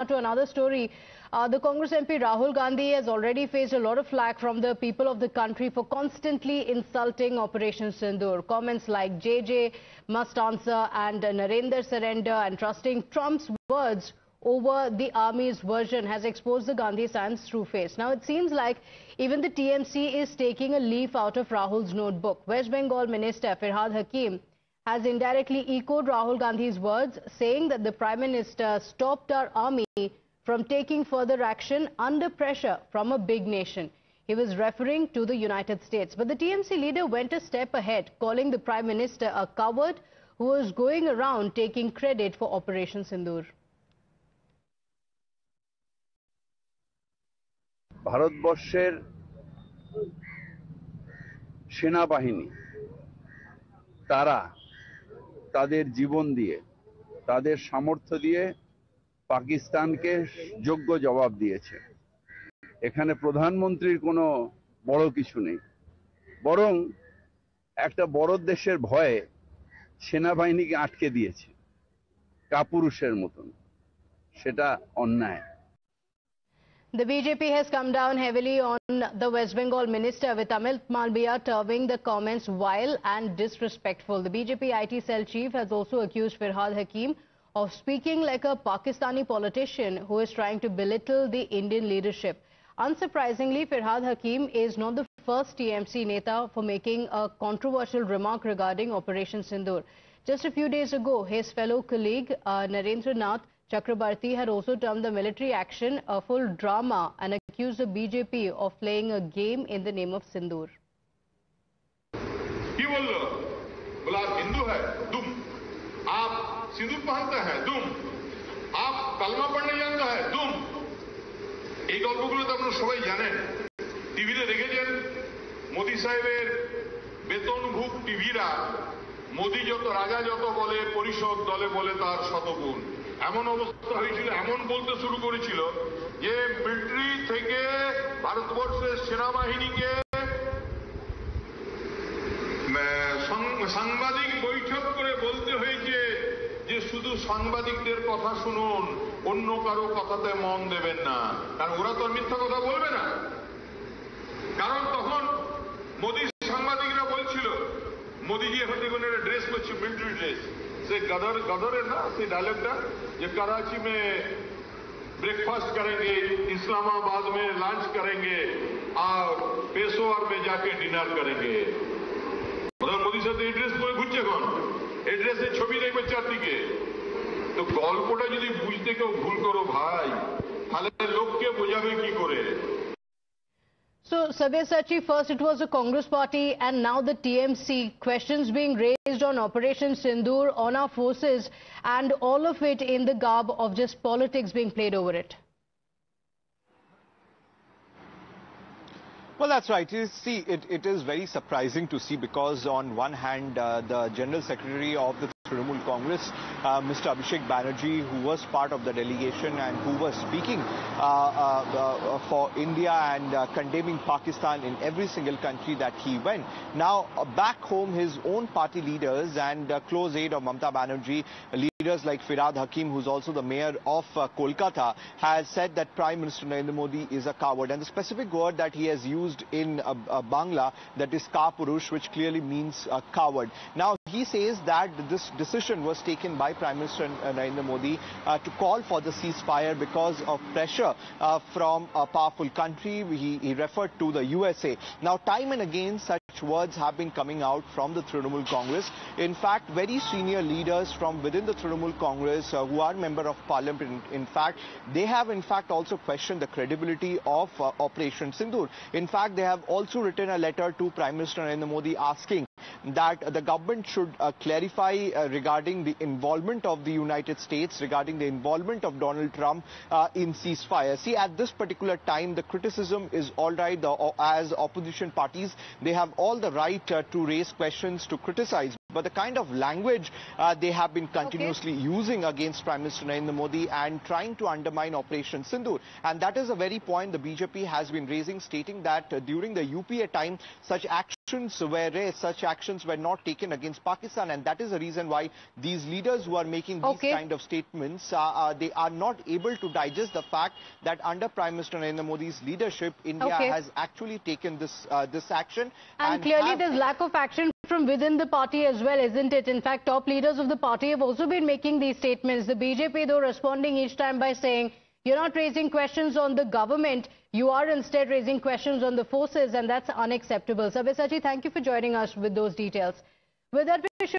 To another story, the Congress MP Rahul Gandhi has already faced a lot of flack from the people of the country for constantly insulting Operation Sindoor. Comments like JJ must answer and Narendra surrender and trusting Trump's words over the army's version has exposed the Gandhi science true face. Now it seems like even the TMC is taking a leaf out of Rahul's notebook. West Bengal Minister Firhad Hakim has indirectly echoed Rahul Gandhi's words, saying that the Prime Minister stopped our army from taking further action under pressure from a big nation. He was referring to the United States. But the TMC leader went a step ahead, calling the Prime Minister a coward who was going around taking credit for Operation Sindoor. ভারতবর্ষের সেনাবাহিনী তারা তাদের জীবন দিয়ে তাদের সামর্থ্য দিয়ে পাকিস্তানকে যোগ্য জবাব দিয়েছে। এখানে প্রধানমন্ত্রীর কোনো বড় কিছু নেই, বরং একটা বড় দেশের ভয়ে সেনাবাহিনীকে আটকে দিয়েছে কাপুরুষের মতন, সেটা অন্যায়। The BJP has come down heavily on the West Bengal minister, with Amit Malviya terming the comments vile and disrespectful. The BJP IT cell chief has also accused Firhad Hakim of speaking like a Pakistani politician who is trying to belittle the Indian leadership. Unsurprisingly, Firhad Hakim is not the first TMC neta for making a controversial remark regarding Operation Sindoor. Just a few days ago, his fellow colleague Narendra Nath Chakrabarti had also termed the military action a full drama and accused the BJP of playing a game in the name of Sindoor. बोला हिंदू है दुम, आप सिंदूर पहनते हैं दुम, आप कलमा पढ़ने जानते हैं दुम। এই গল্পগুলো তো আপনারা সবাই জানেন, টিভিতে দেখেছেন। মোদি সাহেবের বেতনভুক টিভিরা মোদি যত রাজা যত বলে পরিষদ দলে বলে তার শতগুণ। এমন অবস্থা হয়েছিল, এমন বলতে শুরু করেছিল যে মিলিটারি থেকে ভারতবর্ষের সেনাবাহিনীকে সাংবাদিক বৈঠক করে বলতে হয়েছে যে শুধু সাংবাদিকদের কথা শুনুন, অন্য কারো কথাতে মন দেবেন না, কারণ ওরা তো মিথ্যা কথা বলবে না। কারণ তখন মোদি সাংবাদিকরা বলছিল, মোদিজি এখন দেখুন একটা ড্রেস করছে মিলিটারি ড্রেস, से गदर है ना से डायलॉग ये कराची में ब्रेकफास्ट करेंगे, इस्लामाबाद में लंच करेंगे और पेशोवर में जाके डिनर करेंगे। প্রধানমন্ত্রী সাথে এই ড্রেস পরে ঘুরছে, এখন এই ড্রেসের ছবি দেখবে চারদিকে। তো গল্পটা যদি বুঝতে কেউ ভুল করো ভাই, তাহলে লোককে বোঝাবে কি করে? So, Sabyasachi, first it was the Congress party and now the TMC. Questions being raised on Operation Sindoor, on our forces, and all of it in the garb of just politics being played over it. Well, that's right. It is very surprising to see, because on one hand, the General Secretary of the Trinamool Congress, Mr. Abhishek Banerjee, who was part of the delegation and who was speaking for India and condemning Pakistan in every single country that he went. Now, back home, his own party leaders and close aide of Mamata Banerjee, leaders like Firhad Hakim, who's also the mayor of Kolkata, has said that Prime Minister Narendra Modi is a coward. And the specific word that he has used in Bangla, that is Kapurush, which clearly means coward. Now, he says that this decision was taken by Prime Minister Narendra Modi to call for the ceasefire because of pressure from a powerful country. He referred to the USA. Now, time and again, such words have been coming out from the Trinamool Congress. In fact, very senior leaders from within the Trinamool Congress who are member of parliament, in fact, they have also questioned the credibility of Operation Sindoor. In fact, they have also written a letter to Prime Minister Narendra Modi asking that the government should clarify regarding the involvement of the United States, regarding the involvement of Donald Trump in ceasefire. See, at this particular time, the criticism is all right. As opposition parties, they have all the right to raise questions, to criticize. But the kind of language they have been continuously using against Prime Minister Narendra Modi and trying to undermine Operation Sindoor. And that is a very point the BJP has been raising, stating that during the UPA time, such action where such actions were not taken against Pakistan, and that is the reason why these leaders who are making these kind of statements, they are not able to digest the fact that under Prime Minister Narendra Modi's leadership, India has actually taken this action. And clearly there's lack of action from within the party as well, isn't it? In fact, top leaders of the party have also been making these statements. The BJP, though, responding each time by saying, you're not raising questions on the government, you are instead raising questions on the forces, and that's unacceptable. Sabyasachi, thank you for joining us with those details. With that,